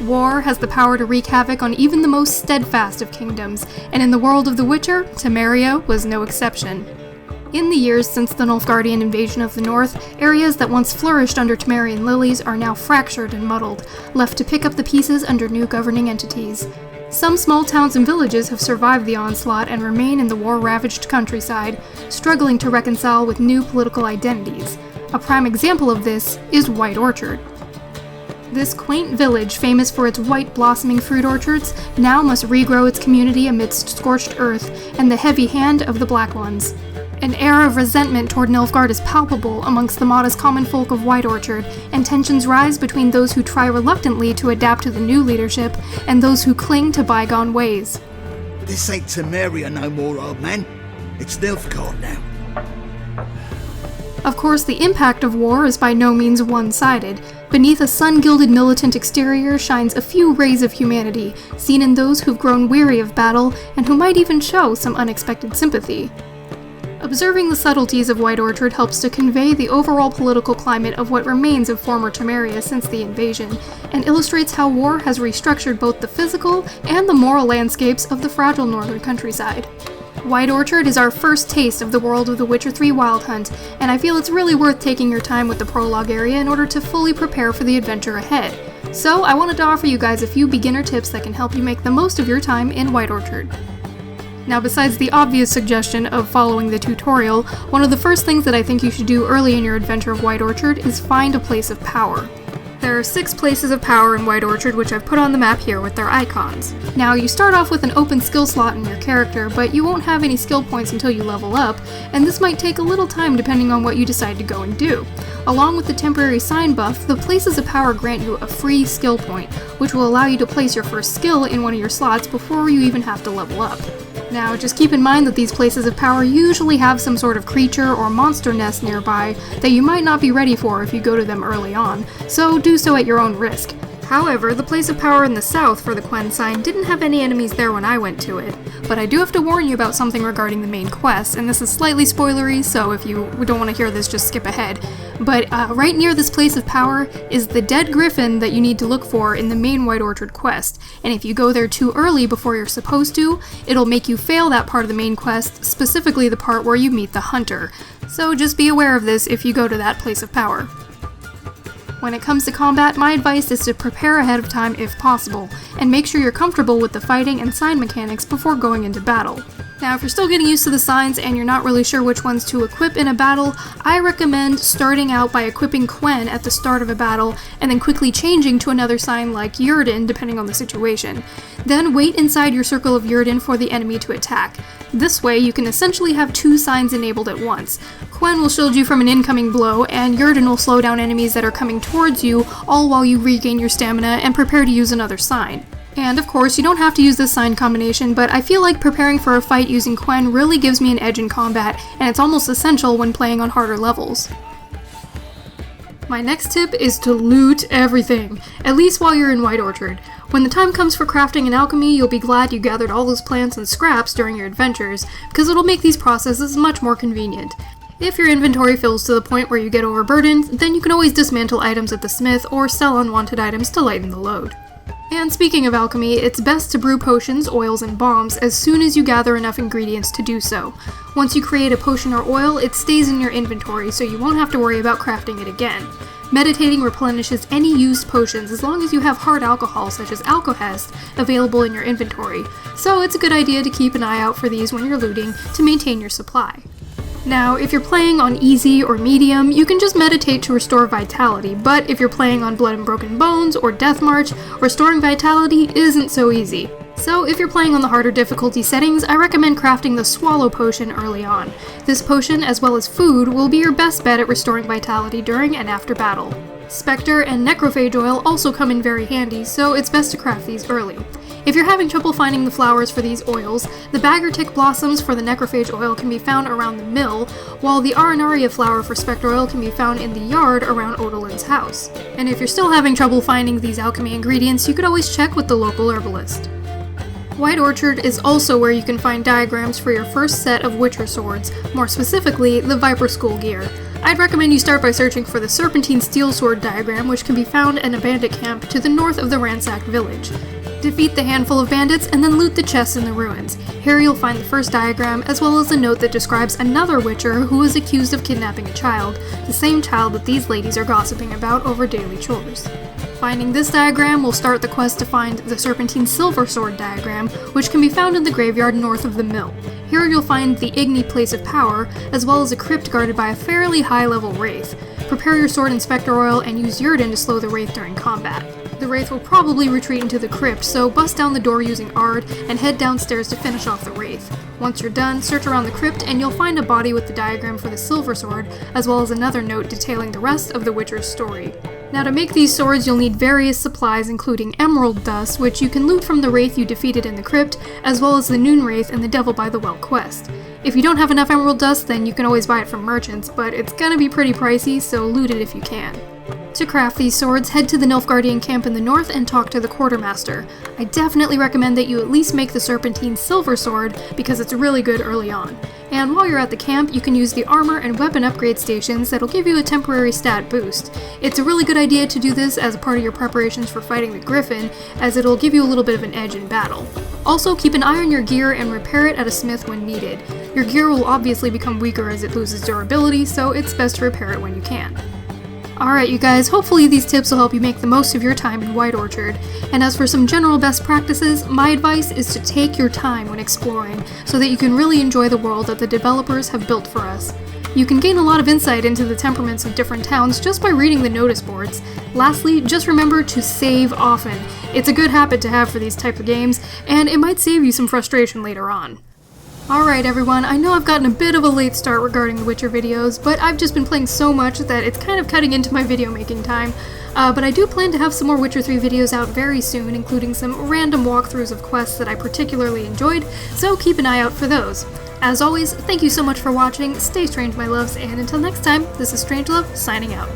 war has the power to wreak havoc on even the most steadfast of kingdoms, and in the world of The Witcher, Temeria was no exception. In the years since the Nilfgaardian invasion of the North, areas that once flourished under Temerian lilies are now fractured and muddled, left to pick up the pieces under new governing entities. Some small towns and villages have survived the onslaught and remain in the war-ravaged countryside, struggling to reconcile with new political identities. A prime example of this is White Orchard. This quaint village, famous for its white blossoming fruit orchards, now must regrow its community amidst scorched earth and the heavy hand of the Black Ones. An air of resentment toward Nilfgaard is palpable amongst the modest common folk of White Orchard, and tensions rise between those who try reluctantly to adapt to the new leadership and those who cling to bygone ways. This ain't Temeria no more, old man. It's Nilfgaard now. Of course, the impact of war is by no means one-sided. Beneath a sun-gilded militant exterior shines a few rays of humanity, seen in those who've grown weary of battle and who might even show some unexpected sympathy. Observing the subtleties of White Orchard helps to convey the overall political climate of what remains of former Temeria since the invasion, and illustrates how war has restructured both the physical and the moral landscapes of the fragile northern countryside. White Orchard is our first taste of the world of The Witcher 3 Wild Hunt, and I feel it's really worth taking your time with the prologue area in order to fully prepare for the adventure ahead. So I wanted to offer you guys a few beginner tips that can help you make the most of your time in White Orchard. Now, besides the obvious suggestion of following the tutorial, one of the first things that I think you should do early in your adventure of White Orchard is find a place of power. There are 6 places of power in White Orchard, which I've put on the map here with their icons. Now, you start off with an open skill slot in your character, but you won't have any skill points until you level up, and this might take a little time depending on what you decide to go and do. Along with the temporary sign buff, the places of power grant you a free skill point, which will allow you to place your first skill in one of your slots before you even have to level up. Now, just keep in mind that these places of power usually have some sort of creature or monster nest nearby that you might not be ready for if you go to them early on, so do so at your own risk. However, the place of power in the south for the Quen sign didn't have any enemies there when I went to it, but I do have to warn you about something regarding the main quest, and this is slightly spoilery, so if you don't want to hear this, just skip ahead. But right near this place of power is the dead griffin that you need to look for in the main White Orchard quest, and if you go there too early before you're supposed to, it'll make you fail that part of the main quest, specifically the part where you meet the hunter. So just be aware of this if you go to that place of power. When it comes to combat, my advice is to prepare ahead of time if possible, and make sure you're comfortable with the fighting and sign mechanics before going into battle. Now, if you're still getting used to the signs and you're not really sure which ones to equip in a battle, I recommend starting out by equipping Quen at the start of a battle, and then quickly changing to another sign like Yrden, depending on the situation. Then wait inside your circle of Yrden for the enemy to attack. This way, you can essentially have 2 signs enabled at once. Quen will shield you from an incoming blow, and Yrden will slow down enemies that are coming towards you, all while you regain your stamina and prepare to use another sign. And of course, you don't have to use this sign combination, but I feel like preparing for a fight using Quen really gives me an edge in combat, and it's almost essential when playing on harder levels. My next tip is to loot everything, at least while you're in White Orchard. When the time comes for crafting and alchemy, you'll be glad you gathered all those plants and scraps during your adventures, because it'll make these processes much more convenient. If your inventory fills to the point where you get overburdened, then you can always dismantle items at the smith or sell unwanted items to lighten the load. And speaking of alchemy, it's best to brew potions, oils, and bombs as soon as you gather enough ingredients to do so. Once you create a potion or oil, it stays in your inventory, so you won't have to worry about crafting it again. Meditating replenishes any used potions as long as you have hard alcohol such as alcohest available in your inventory, so it's a good idea to keep an eye out for these when you're looting to maintain your supply. Now, if you're playing on easy or medium, you can just meditate to restore vitality, but if you're playing on Blood and Broken Bones or Death March, restoring vitality isn't so easy. So if you're playing on the harder difficulty settings, I recommend crafting the Swallow Potion early on. This potion, as well as food, will be your best bet at restoring vitality during and after battle. Spectre and Necrophage Oil also come in very handy, so it's best to craft these early. If you're having trouble finding the flowers for these oils, the Baggertick blossoms for the Necrophage oil can be found around the mill, while the Arenaria flower for Spectre oil can be found in the yard around Odolin's house. And if you're still having trouble finding these alchemy ingredients, you could always check with the local herbalist. White Orchard is also where you can find diagrams for your first set of Witcher swords, more specifically the Viper School gear. I'd recommend you start by searching for the Serpentine steel sword diagram, which can be found in a bandit camp to the north of the ransacked village. Defeat the handful of bandits and then loot the chests in the ruins. Here you'll find the first diagram, as well as a note that describes another witcher who was accused of kidnapping a child, the same child that these ladies are gossiping about over daily chores. Finding this diagram will start the quest to find the Serpentine silver sword diagram, which can be found in the graveyard north of the mill. Here you'll find the Igni place of power, as well as a crypt guarded by a fairly high-level wraith. Prepare your sword and spectre oil and use Yrden to slow the wraith during combat. The wraith will probably retreat into the crypt, so bust down the door using Ard and head downstairs to finish off the wraith. Once you're done, search around the crypt and you'll find a body with the diagram for the silver sword, as well as another note detailing the rest of the Witcher's story. Now to make these swords you'll need various supplies including emerald dust, which you can loot from the wraith you defeated in the crypt, as well as the Noon Wraith and the Devil by the Well quest. If you don't have enough emerald dust, then you can always buy it from merchants, but it's gonna be pretty pricey, so loot it if you can. To craft these swords, head to the Nilfgaardian camp in the north and talk to the quartermaster. I definitely recommend that you at least make the Serpentine silver sword because it's really good early on. And while you're at the camp, you can use the armor and weapon upgrade stations that'll give you a temporary stat boost. It's a really good idea to do this as a part of your preparations for fighting the Griffin, as it'll give you a little bit of an edge in battle. Also, keep an eye on your gear and repair it at a smith when needed. Your gear will obviously become weaker as it loses durability, so it's best to repair it when you can. Alright you guys, hopefully these tips will help you make the most of your time in White Orchard. And as for some general best practices, my advice is to take your time when exploring, so that you can really enjoy the world that the developers have built for us. You can gain a lot of insight into the temperaments of different towns just by reading the notice boards. Lastly, just remember to save often. It's a good habit to have for these type of games, and it might save you some frustration later on. Alright everyone, I know I've gotten a bit of a late start regarding the Witcher videos, but I've just been playing so much that it's kind of cutting into my video making time. But I do plan to have some more Witcher 3 videos out very soon, including some random walkthroughs of quests that I particularly enjoyed, so keep an eye out for those. As always, thank you so much for watching, stay strange my loves, and until next time, this is StrangeLuv, signing out.